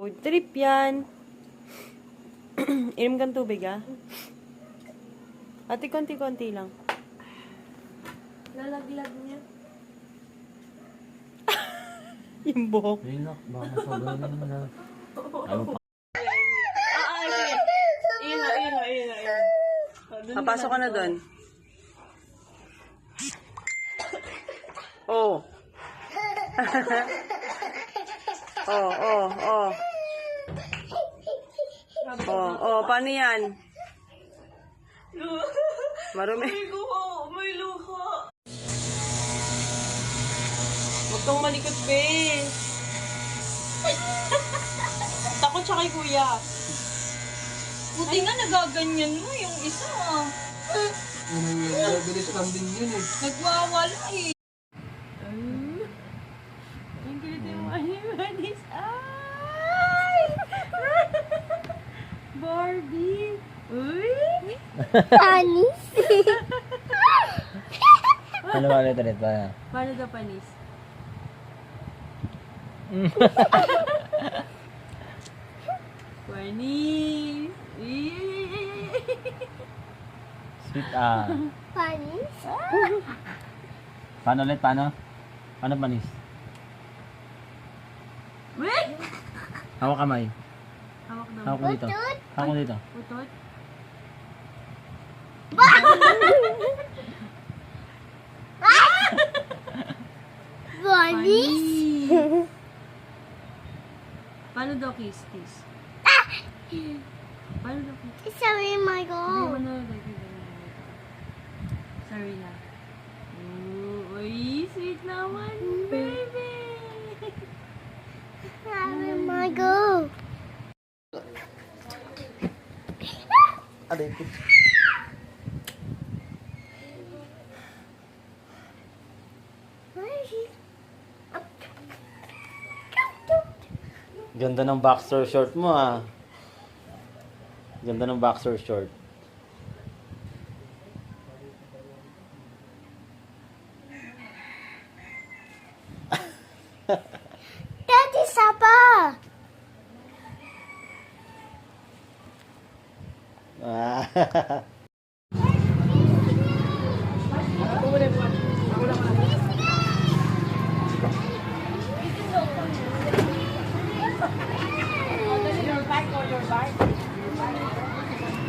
Food trip yan. Inom kang tubig, ah. Ate, konti-konti lang. Lalaglag niya. Yung buhok. Ayun na, baka masobrahan na naman na. Ano pa? Papasok ka na doon. Oh. Oh. Oh, paano yan? Marumi. May luha. Huwag kang malikot, be. Takot siya kay kuya. Buti nga nagaganyan mo yung isa. Bilis lang din yun eh. Nagwawala eh. Ang kulit yung manis. Ay! Barbie. Uy! Panis. Ano ba ulit ulit? Paano daw panis? Panis. Sweet Panis. Paano ulit? Paano? Paano panis? Wait! Hawak kamay. Hawak daw. Hawak mo dito. Hawak mo dito. Utot. Panis. Paano daw kiss? Paano daw kiss? Sorry, Hindi mo Michael. na lagay. Sorry na. Uy, sweet naman, baby. Sorry, Michael. Ano ito? Ganda ng boxer short mo Ganda ng boxer short. Daddy, Sapa.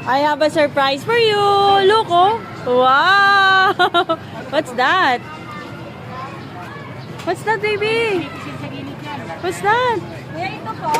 I have a surprise for you. Look, oh. Wow. What's that? What's that, baby? What's that? Kaya ito po,